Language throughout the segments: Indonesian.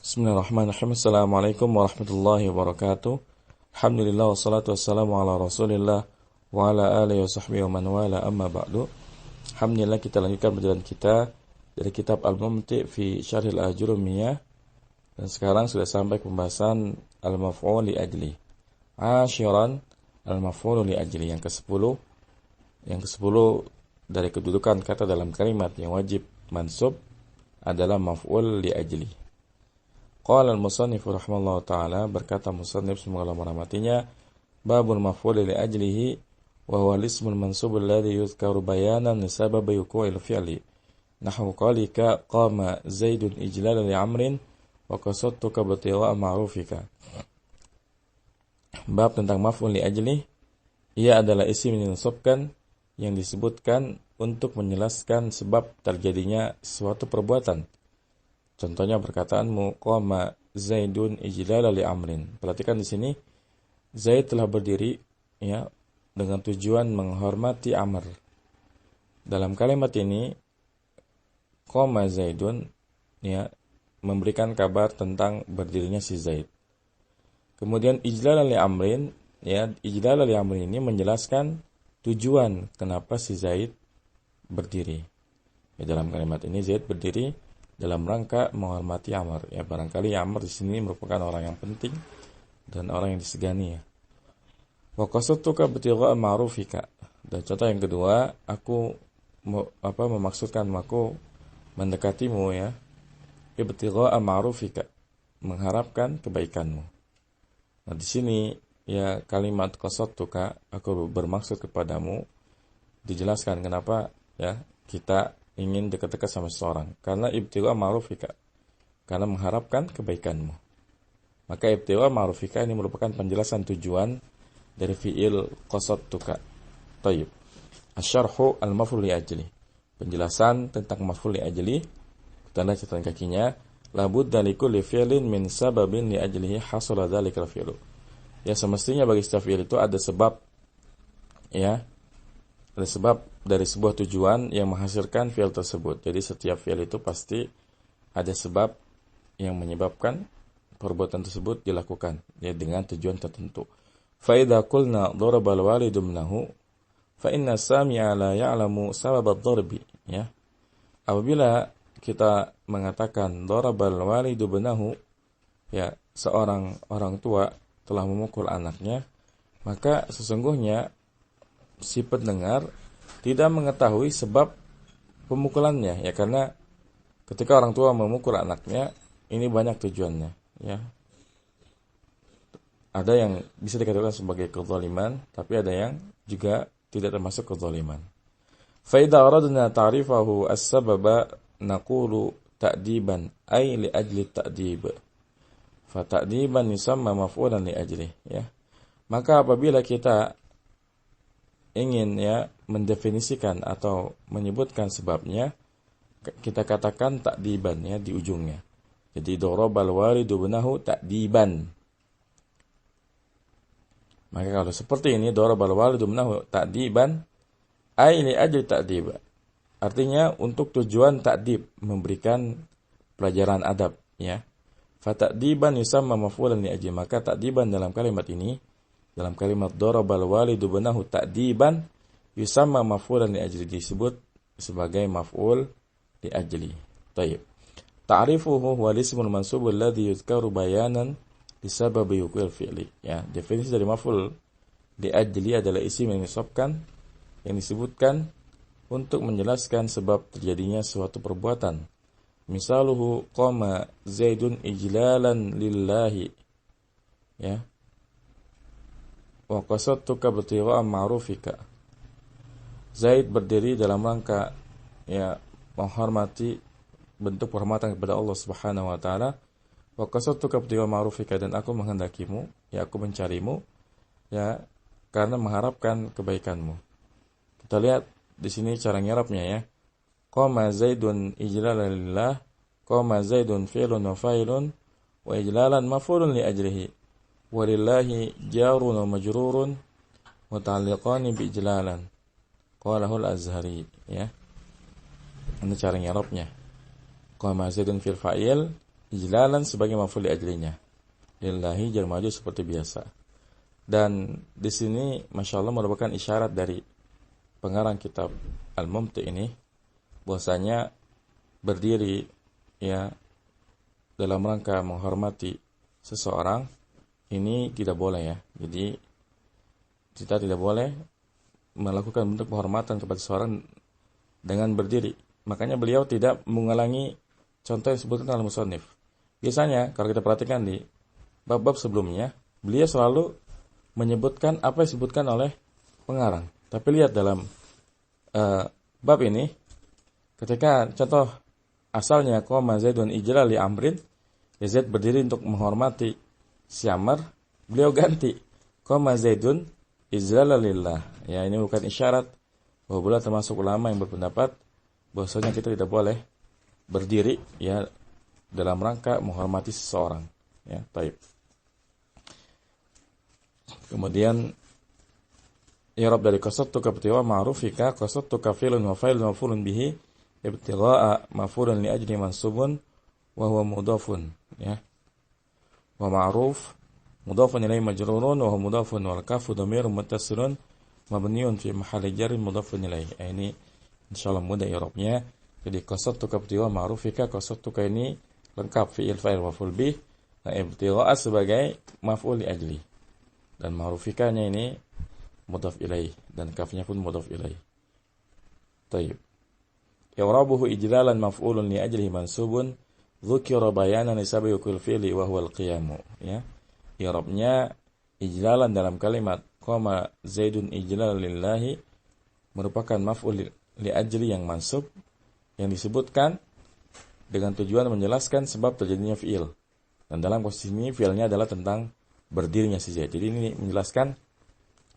Bismillahirrahmanirrahim. Assalamualaikum warahmatullahi wabarakatuh. Alhamdulillah wassalatu wassalamu ala Rasulillah wa ala alihi wa sahbihi wa man wala amma ba'du. Alhamdulillah, kita lanjutkan perjalanan kita dari kitab Al-Mumti' fi Syarhil Ajurumiyah, dan sekarang sudah sampai pembahasan Al-Maf'ul li ajli. Ashiran Al-Maf'ul li ajli, yang ke-10. Yang ke-10 dari kedudukan kata dalam kalimat yang wajib mansub adalah maf'ul li ajli. Qala al-musannif rahimahullah ta'ala, berkata musannif semoga Allah merahmatinya, babul maf'ul li ajlihi wa huwa al-ismul mansub alladhi yuzkaru bayanan li sababi wuqu'il fi'li nahwu qalika qama zaidun ijlalan li amrin wa qasadtuka batiwa ma'rufika. Bab tentang maf'ul li ajli. Ia adalah isim yang dinsabkan yang disebutkan untuk menjelaskan sebab terjadinya suatu perbuatan. Contohnya perkataanmu qama Zaidun ijlala li amrin. Perhatikan di sini, Zaid telah berdiri ya dengan tujuan menghormati Amr. Dalam kalimat ini qama Zaidun ya memberikan kabar tentang berdirinya si Zaid. Kemudian ijlala li amrin ya, ijlala li amrin ini menjelaskan tujuan kenapa si Zaid berdiri. Ya, dalam kalimat ini Zaid berdiri dalam rangka menghormati Amr. Ya, barangkali Amr di sini merupakan orang yang penting dan orang yang disegani ya. Wa qasadtuka bitigha ma'rufika. Dan contoh yang kedua, aku memaksudkan aku mendekatimu ya. Bitigha ma'rufika, mengharapkan kebaikanmu. Nah, di sini ya kalimat qasadtuka, aku bermaksud kepadamu, dijelaskan kenapa ya kita ingin dekat-dekat sama seseorang, karena ibtigha ma'rufika, karena mengharapkan kebaikanmu. Maka ibtigha ma'rufika ini merupakan penjelasan tujuan dari fi'il qasadtuka. Tayyib. Asy-syarhu al-maf'ul li ajli. Penjelasan tentang maf'ul li ajli, tanda catatan kakinya, la budda li kulli fi'lin min sababin li ajlihi hasala dzalikal fi'lu. Ya, semestinya bagi setiap fi'il itu ada sebab ya. Ada sebab dari sebuah tujuan yang menghasilkan fi'il tersebut. Jadi setiap fi'il itu pasti ada sebab yang menyebabkan perbuatan tersebut dilakukan ya dengan tujuan tertentu. Fa idza qulna daraba al-walidu ibnahu fa inna as-sami'a la ya'lamu sabab ad-darbi ya. Apabila kita mengatakan daraba al-walidu ibnahu ya, seorang orang tua telah memukul anaknya, maka sesungguhnya si pendengar tidak mengetahui sebab pemukulannya ya, karena ketika orang tua memukul anaknya ini banyak tujuannya ya. Ada yang bisa dikatakan sebagai kezaliman, tapi ada yang juga tidak termasuk kezaliman. Fa idza aradna ta'rifahu as-sababa naqulu ta'diban ay li ajli ta'dib. Fa ta'diban yusamma maf'ulan li ajli ya. Maka apabila kita ingin ya mendefinisikan atau menyebutkan sebabnya, kita katakan ta'diban ya di ujungnya. Jadi darabal walidu ibnahu ta'diban. Maka kalau seperti ini darabal walidu ibnahu ta'diban ay li ajli ta'dib. Artinya untuk tujuan ta'dib, memberikan pelajaran adab ya. Fa ta'diban yusamma maf'ulan li ajli. Maka ta'diban dalam kalimat ini, dalam kalimat darabal walidu ibnahu ta'diban yusamma maf'ulan li ajli, disebut sebagai maf'ul li ajli. Baik. Ta'rifuhu huwa al-ismul mansub alladhi yuzkaru bayanan li sababi wuqu'il fi'li. Ya, definisi dari maf'ul li ajli adalah isim yang disebutkan, untuk menjelaskan sebab terjadinya suatu perbuatan. Misaluhu qama Zaidun ijlalan lillahi. Ya. Wa qasadtuka bitigha ma'rufika. Zaid berdiri dalam rangka ya menghormati, bentuk penghormatan kepada Allah Subhanahu wa taala. Wa qasadtuka bitigha ma'rufika, dan aku menghendakimu, ya aku mencarimu ya karena mengharapkan kebaikanmu. Kita lihat di sini cara ngirabnya ya. Qama Zaidun ijlalan lillah, qama Zaidun fi'lun wa fa'ilun wa ijlalan maf'ulun li ajlihi. Walillahi jarun wa majrurun muta'alliqani bi ijlalan. Qalahu al-Azhari ya. Ini cara i'rabnya. Qama Zaidun fil fa'il ijlalan sebagai maf'ul li ajlinya. Lillahi jar majrur seperti biasa. Dan di sini Masya Allah merupakan isyarat dari pengarang kitab Al-Mumti ini bahwasanya berdiri ya dalam rangka menghormati seseorang ini tidak boleh ya. Jadi kita tidak boleh melakukan bentuk penghormatan kepada seseorang dengan berdiri. Makanya beliau tidak mengulangi contoh yang disebutkan oleh musannif. Biasanya kalau kita perhatikan di bab-bab sebelumnya, beliau selalu menyebutkan apa yang disebutkan oleh pengarang. Tapi lihat dalam bab ini, ketika contoh asalnya qama Zaidun ijlal li Amrin, ya Zaid berdiri untuk menghormati si Amr, beliau ganti qama Zaidun ijlal lillah. Ya, ini bukan isyarat bahwa beliau termasuk ulama yang berpendapat bahwasanya kita tidak boleh berdiri ya dalam rangka menghormati seseorang. Ya, baik. Kemudian i'rab dari qasattuka ibtigha ma'rufika qasattuka fi'lun wa fa'ilun maf'ulun bihi ibtigha'a maf'ulun li ajli mansubun wa huwa mudhafun ya. Wa ma'ruf mudhafun ilayhi majrurun wa huwa mudhafun wal kafu dhamirun muttasilun mabniun fi mahalli jarrin mudhafun ilayhi. Ini insyaallah mudah i'rabnya. Jadi qasattuka ibtigha ma'rufika, qasattuka ini lengkap fi'il fa'il maf'ul bih. Nah, ibtigha'a sebagai maf'ul li ajli. Dan ma'rufikanya ini mudhaf ilaih dan kafnya pun mudhaf ilaih. Tayyib. I'rabuhu ijlalan maf'ulun li ajlihi mansubun dzukira bayanan li sababi kulli fi'li wa huwa al-qiyamu ya. I'rabnya ijlalan dalam kalimat qama Zaidun ijlalan lillahi merupakan maf'ul li ajli yang mansub yang disebutkan dengan tujuan menjelaskan sebab terjadinya fi'il. Dan dalam posisi ini fi'ilnya adalah tentang berdirinya si Zaid. Jadi ini menjelaskan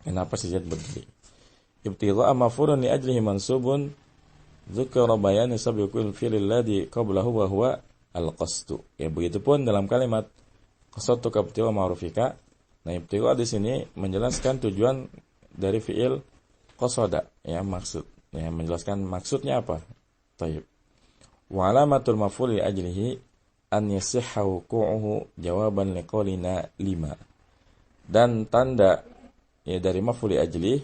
kenapa si Zaid berdiri. Ibtigha'a maf'ulun li ajlihi mansubun dzukira bayan sababi kulli fi'l alladhi qablahu wa huwa al-qasdu. Ya begitupun dalam kalimat qasattuka ibtigha'a ma'rufika. Nah, ibtigha' di sini menjelaskan tujuan dari fi'il qasada, ya maksud. Ya menjelaskan maksudnya apa. Baik. Wa alamatul maf'ul li ajlihi an yasihha wuqu'uhu jawaban liqaulina 5. Dan tanda ya dari maf'ul li ajli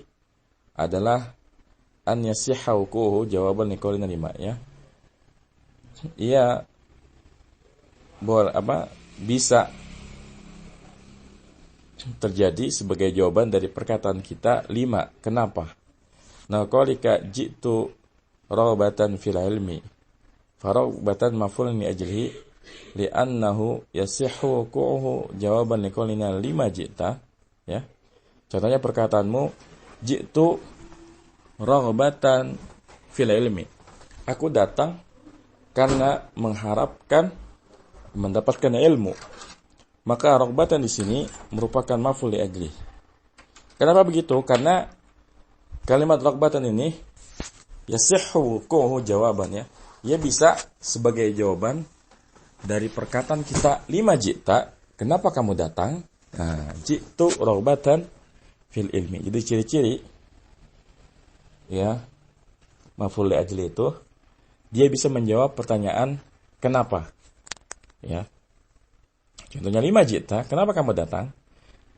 adalah an yasihha wuqu'uhu jawaban liqaulina 5 ya. Ia bisa terjadi sebagai jawaban dari perkataan kita 5. Kenapa? Nah, qalika jitu raghbatan fil ilmi. Faraghbatan maf'ulun li ajlihi li'annahu yasihhu wuqu'uhu jawaban liqaulina 5 jita ya. Contohnya perkataanmu jitu raghbatan fil ilmi. Aku datang karena mengharapkan mendapatkan ilmu. Maka raghbatan di sini merupakan maf'ul li ajli. Kenapa begitu? Karena kalimat raghbatan ini yasihhu wuqu'uhu jawaban ya. Ia bisa sebagai jawaban dari perkataan kita 5 jita. Kenapa kamu datang? Nah, jitu raghbatan fil ilmi. Jadi ciri-ciri ya maf'ul li ajli itu dia bisa menjawab pertanyaan kenapa. Ya. Contohnya 5 jita, kenapa kamu datang?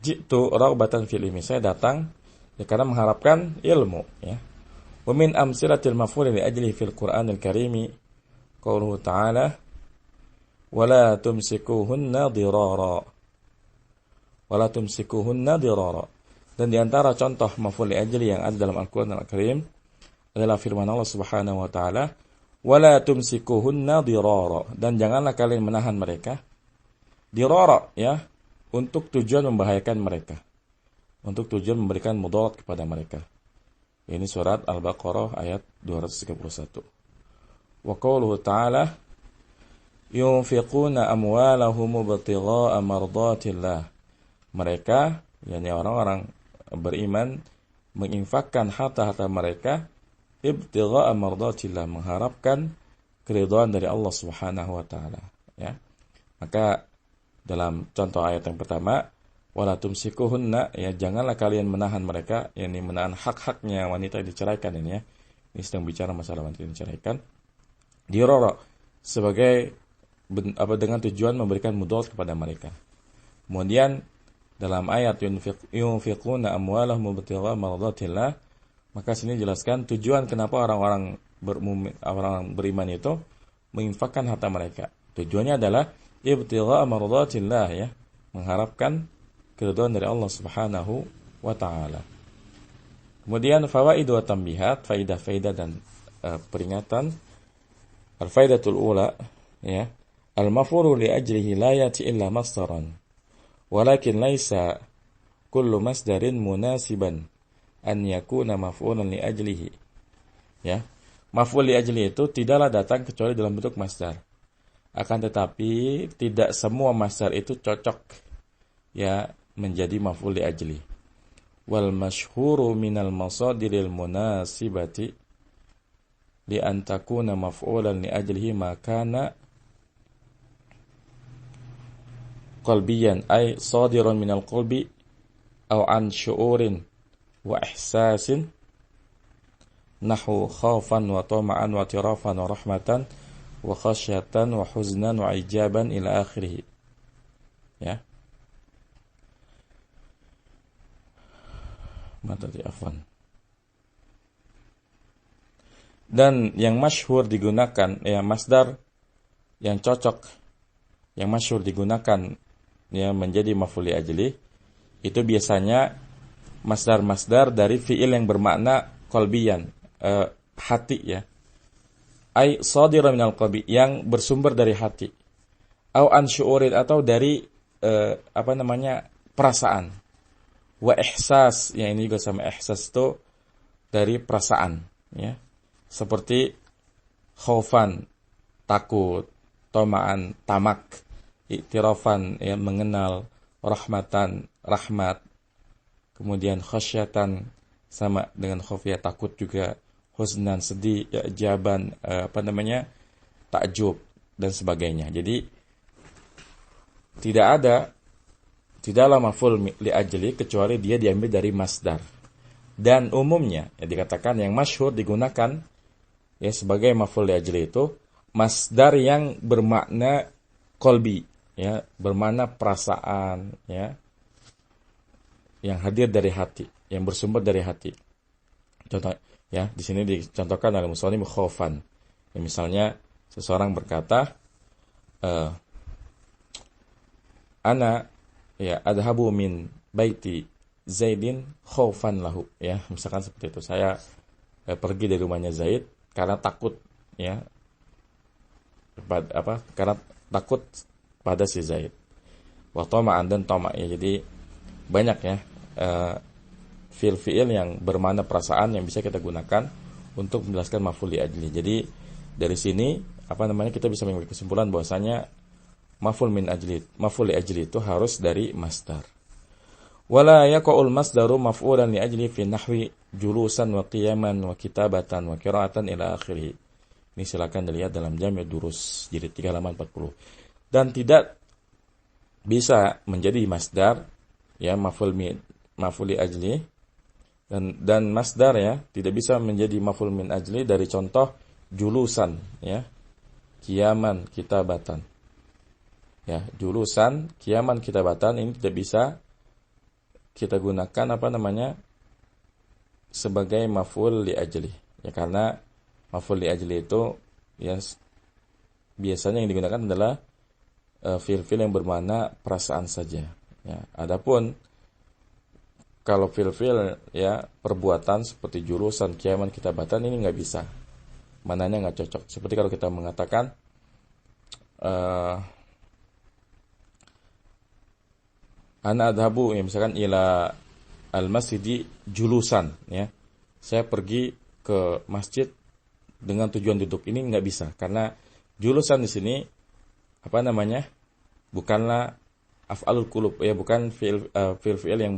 Jitu raghbatan fil ilmi. Saya datang ya karena mengharapkan ilmu ya. Wa min amsilatil maf'ul li ajli fil Qur'anil Karimi qauluhu ta'ala wala tumsikuhunna dirara. Wala tumsikuhunna dirara. Dan di antara contoh maf'ul li ajli yang ada dalam Al-Qur'an Al-Karim adalah firman Allah Subhanahu wa taala wala tumsikuhunna dirara, dan janganlah kalian menahan mereka dirara ya untuk tujuan membahayakan mereka, untuk tujuan memberikan mudarat kepada mereka. Ini surat Al-Baqarah ayat 231. Wa qauluhu ta'ala yunfiquna amwalahum ibtigha'a mardatillah. Mereka, yakni orang-orang beriman, menginfakkan harta-harta mereka ibtigha'a mardatillah, mengharapkan keridhaan dari Allah Subhanahu wa taala, ya. Maka dalam contoh ayat yang pertama wala tumsikuhunna, ya janganlah kalian menahan mereka, yakni menahan hak-haknya wanita yang diceraikan ini ya. Ini sedang bicara masalah wanita yang diceraikan. Dirara sebagai dengan tujuan memberikan mudarat kepada mereka. Kemudian dalam ayat yunfiquna amwalahum ibtigha'a mardatillah, maka sini jelaskan tujuan kenapa orang beriman itu menginfakkan harta mereka. Tujuannya adalah ibtigha'a mardatillah, ya, mengharapkan keridhaan dari Allah Subhanahu wa taala. Kemudian fawaid wa tambihat, faidah-faidah dan peringatan. Al-faidatul ula, ya, al-maf'ulu li ajlihi la yati illa masdaran, walakin laisa kullu masdarin munasiban an yakuna maf'ulan li ajlihi. Ya, maf'ul li ajlihi itu tidaklah datang kecuali dalam bentuk masdar. Akan tetapi tidak semua masdar itu cocok, ya, menjadi maf'ul li ajli. Wal masyhuru minal masadiril munasibati li an takuna maf'ulan li ajlihi ma kana qalbiyan ay sadiran minal qalbi aw an syu'urin wa ihsasin nahu khawfan wa tama'an wa tirafan wa rahmatan wa khasyatan wa huznan wa ijaban ila akhirih. Ya. Afwan. Dan yang masyhur digunakan, ya, masdar yang cocok, yang masyhur digunakan, ya, menjadi maf'ul li ajli, itu biasanya masdar-masdar dari fi'il yang bermakna qalbiyan, hati, ya. Ai shadira minal qalbi, yang bersumber dari hati. Au an syu'urin, atau dari perasaan. Wa ihsas, yang ini juga sama, ihsas itu dari perasaan, ya. Seperti khaufan, takut, toma'an, tamak, iktirafan, ya, mengenal, rahmatan, rahmat, kemudian khasyatan, sama dengan khauf, ya, takut juga, huznan, sedih, ya, jaban, takjub, dan sebagainya. Jadi tidaklah maf'ul li ajli kecuali dia diambil dari masdar. Dan umumnya, ya, dikatakan yang masyhur digunakan, ya, sebagai maf'ul li ajli itu masdar yang bermakna qalbi, ya, bermakna perasaan, ya, yang hadir dari hati, yang bersumber dari hati. Contoh, ya, di sini dicontohkan oleh musannif khaufan. Ya, misalnya seseorang berkata, ana, ya, adhabu min baiti Zaidin khaufan lahu, ya, misalkan seperti itu. Saya pergi dari rumahnya Zaid karena takut, ya, karena takut pada si Zaid. Wa tama'an, dan tama', ya. Jadi banyak, ya, fi'il yang bermakna perasaan yang bisa kita gunakan untuk menjelaskan maf'ul li ajli. Jadi dari sini kita bisa mengambil kesimpulan bahwasanya maf'ul li ajli itu harus dari masdar. Wala yaqa'ul masdaru maf'ulan li ajli fi nahwi julusan wa qiyaman wa kitabatan wa qira'atan ila akhirih. Ini silakan dilihat dalam Jami' Durus jilid 3 halaman 40. Dan tidak bisa menjadi masdar, ya, maf'ul li ajli, dan masdar, ya, tidak bisa menjadi maf'ul min ajli dari contoh julusan, ya, qiyaman, kitabatan. Ya, julusan, qiyaman, kitabatan ini tidak bisa kita gunakan sebagai maf'ul li ajli, ya, karena maf'ul li ajli itu, ya, biasanya yang digunakan adalah fi'il yang bermakna perasaan saja, ya. Adapun kalau fi'il, ya, perbuatan seperti julusan, qiyaman, kitabatan ini nggak bisa, mananya nggak cocok. Seperti kalau kita mengatakan ana adhabu, ya, misalkan ila al-masjidi julusan, ya, saya pergi ke masjid dengan tujuan duduk. Ini nggak bisa, karena julusan di sini bukanlah af'alul qulub, ya, bukan fi'il yang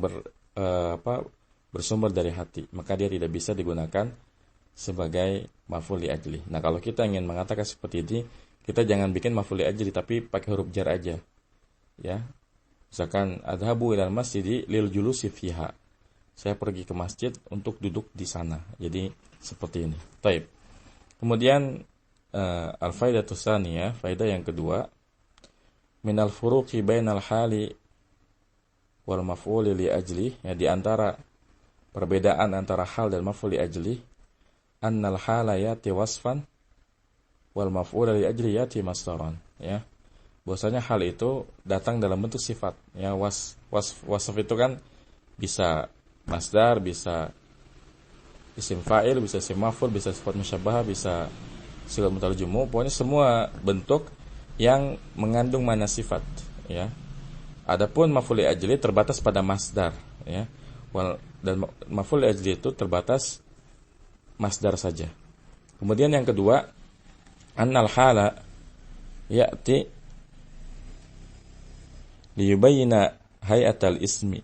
bersumber dari hati, maka dia tidak bisa digunakan sebagai maf'ul li ajli. Nah, kalau kita ingin mengatakan seperti ini, kita jangan bikin maf'ul li ajli tapi pakai huruf jar aja, ya. Misalkan adhabu ilal masjidi lil julusi fiha, saya pergi ke masjid untuk duduk di sana. Jadi seperti ini. Taib. Kemudian al-faidatus tsaniyah, faedah yang kedua, minal furuqi bainal hali wal maf'uli li ajli, ya, di antara perbedaan antara hal dan maf'ul li ajli, annal hala yati wasfan wal maf'ul li ajli yati masdaran, ya. Bahwasanya hal itu datang dalam bentuk sifat, ya. Wasf itu kan bisa masdar, bisa isim fa'il, bisa isim maf'ul, bisa sifat musyabbahah, bisa sigat mutarjumu, pokoknya semua bentuk yang mengandung makna sifat, ya. Adapun maf'ul li ajli terbatas pada masdar, ya. Dan maf'ul li ajli itu terbatas masdar saja. Kemudian yang kedua, annal hala ya'ti liyubayyina hay'atal ismi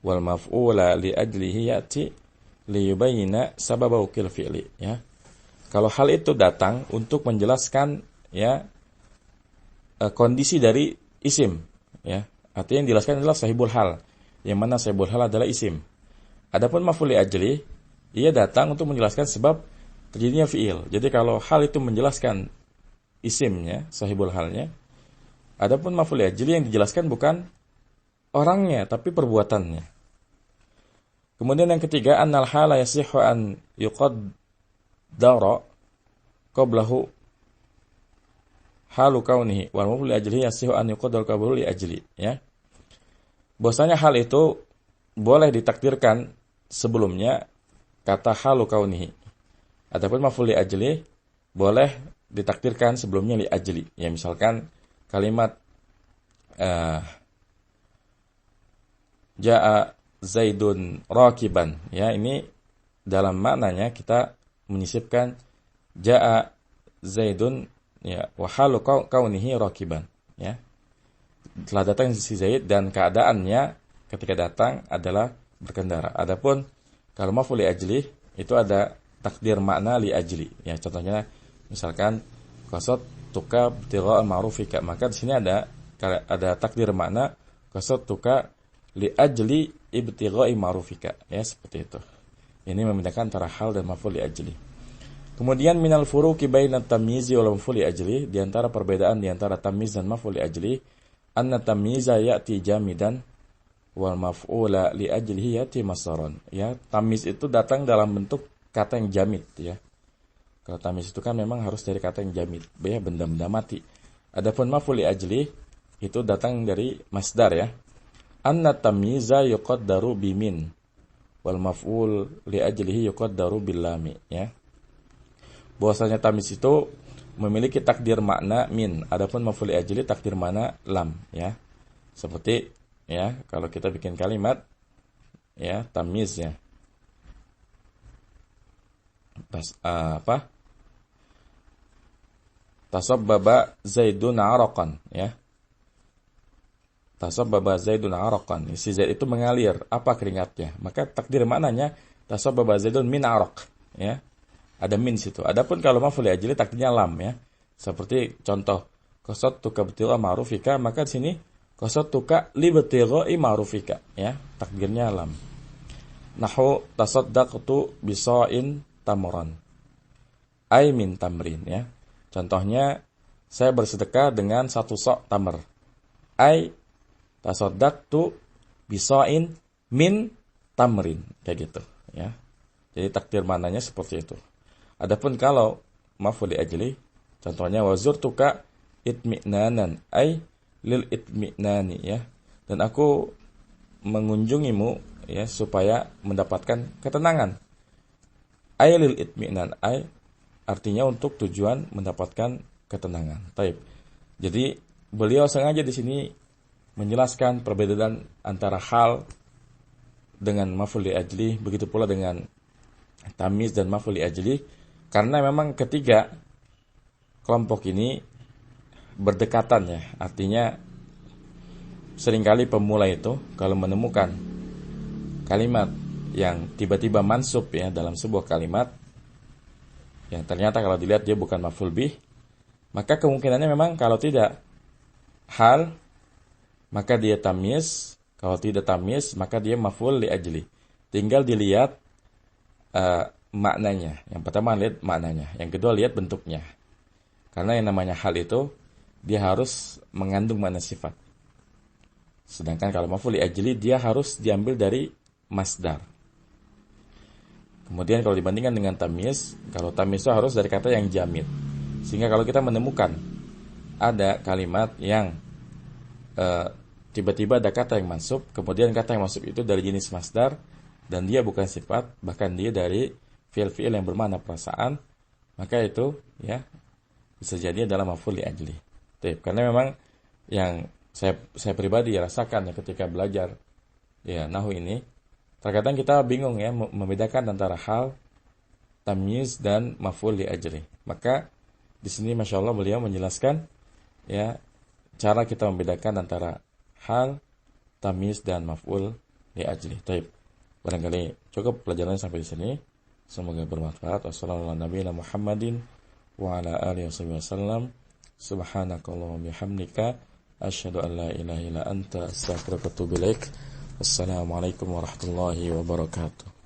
wal maf'ula li ajlihi ya'ti liyubayyina sababa ukil fi'li, ya. Kalau hal itu datang untuk menjelaskan, ya, kondisi dari isim, ya. Artinya yang dijelaskan adalah sahibul hal, yang mana sahibul hal adalah isim. Adapun maf'ul li ajli, ia datang untuk menjelaskan sebab terjadinya fi'il. Jadi kalau hal itu menjelaskan isimnya, sahibul halnya, adapun maf'ul li ajli yang dijelaskan bukan orangnya tapi perbuatannya. Kemudian yang ketiga, annal hala yasihhu an yuqaddara qablahu halu kaunihi wal maf'ul li ajli yasihhu an yuqaddara qablahu li ajli, ya. Bahwasanya hal itu boleh ditakdirkan sebelumnya kata halu kaunihi. Adapun maf'ul li ajli boleh ditakdirkan sebelumnya li ajli. Ya, misalkan kalimat jaa Zaidun rakiban, ya, ini dalam maknanya kita menyisipkan jaa Zaidun, ya, wa halu kaunihi rakiban, ya. Telah datang si Zaid dan keadaannya ketika datang adalah berkendara. Adapun kalau maf'ul li ajli itu ada takdir makna li ajli, ya. Contohnya misalkan qasad tuka ibtigha ma'rufika, maka di sini ada takdir makna qasad tuka li ajli ibtigha ma'rufika, ya, seperti itu. Ini membedakan antara hal dan maf'ul li ajli. Kemudian minal furuqi bainat tamyizi wal maf'ul li ajli, di antara perbedaan di antara tamyiz dan maf'ul li ajli, anna tamyiza ya'ti jamidan wal maf'ula li ajlihi ya'ti masdaran, ya. Tamyiz itu datang dalam bentuk kata yang jamid, ya. Kalau tamyiz itu kan memang harus dari kata yang jamid, ya, benda-benda mati. Adapun maf'ul li ajli itu datang dari masdar, ya. Anna tamyiza yuqaddaru bimin wal maf'ul li ajlihi yuqaddaru bil lami, ya. Bahwasanya tamyiz itu memiliki takdir makna min, adapun maf'ul li ajli takdir makna lam, ya. Seperti, ya, kalau kita bikin kalimat, ya, tamyiz, ya. Tasabbaba Zaidun araqan, ya. Tasabbaba Zaidun araqan. Si Zaid itu mengalir apa keringatnya. Maka takdir maknanya tasabbaba Zaidun min araq, ya. Ada min situ. Adapun kalau maf'ul li ajli takdirnya lam, ya. Seperti contoh qasattuka ibtigha ma'rufika, maka di sini qasattuka li ibtigha ma'rufika, ya. Takdirnya lam. Nahu tasaddaqtu bisa'in tamran. Ai min tamrin, ya. Contohnya saya bersedekah dengan satu sok tamr. Ai tasaddaqtu bisa'in min tamrin, kayak gitu, ya. Jadi takdir mananya seperti itu. Adapun kalau maf'ul li ajli, contohnya wazurtuka itmi'nanan, ai lil itmi'nani, ya. Dan aku mengunjungimu, ya, supaya mendapatkan ketenangan. Ai lil itmi'nan, ai artinya untuk tujuan mendapatkan ketenangan. Taib. Jadi beliau sengaja di sini menjelaskan perbedaan antara hal dengan maf'ul li ajli, begitu pula dengan tamyiz dan maf'ul li ajli, karena memang ketiga kelompok ini berdekatan, ya. Artinya seringkali pemula itu kalau menemukan kalimat yang tiba-tiba mansub, ya, dalam sebuah kalimat yang ternyata kalau dilihat dia bukan maf'ul bih, maka kemungkinannya memang kalau tidak hal maka dia tamyiz, kalau tidak tamyiz maka dia maf'ul li ajli. Tinggal dilihat maknanya. Yang pertama lihat maknanya, yang kedua lihat bentuknya. Karena yang namanya hal itu dia harus mengandung makna sifat. Sedangkan kalau maf'ul li ajli dia harus diambil dari masdar. Kemudian kalau dibandingkan dengan tamyiz, kalau tamyiz itu harus dari kata yang jamid. Sehingga kalau kita menemukan ada kalimat yang tiba-tiba ada kata yang mansub, kemudian kata yang mansub itu dari jenis masdar dan dia bukan sifat, bahkan dia dari fi'il-fi'il yang bermakna perasaan, maka itu ya bisa jadi adalah maf'ul li ajli. Karena memang yang saya pribadi rasakan ya ketika belajar ya nahwu ini, terkadang kita bingung ya membedakan antara hal, tamyiz dan maf'ul li ajli. Maka di sini Masya Allah beliau menjelaskan ya cara kita membedakan antara hal, tamyiz dan maf'ul li ajli. Barangkali cukup pelajarannya sampai di sini. Semoga bermanfaat. Wassalamualaikum warahmatullahi wabarakatuh. Subhanakallahumma bihamdika asyhadu an la ilaha illa anta astaghfiruka wa atubu ilaik. Wassalamualaikum warahmatullahi wabarakatuh.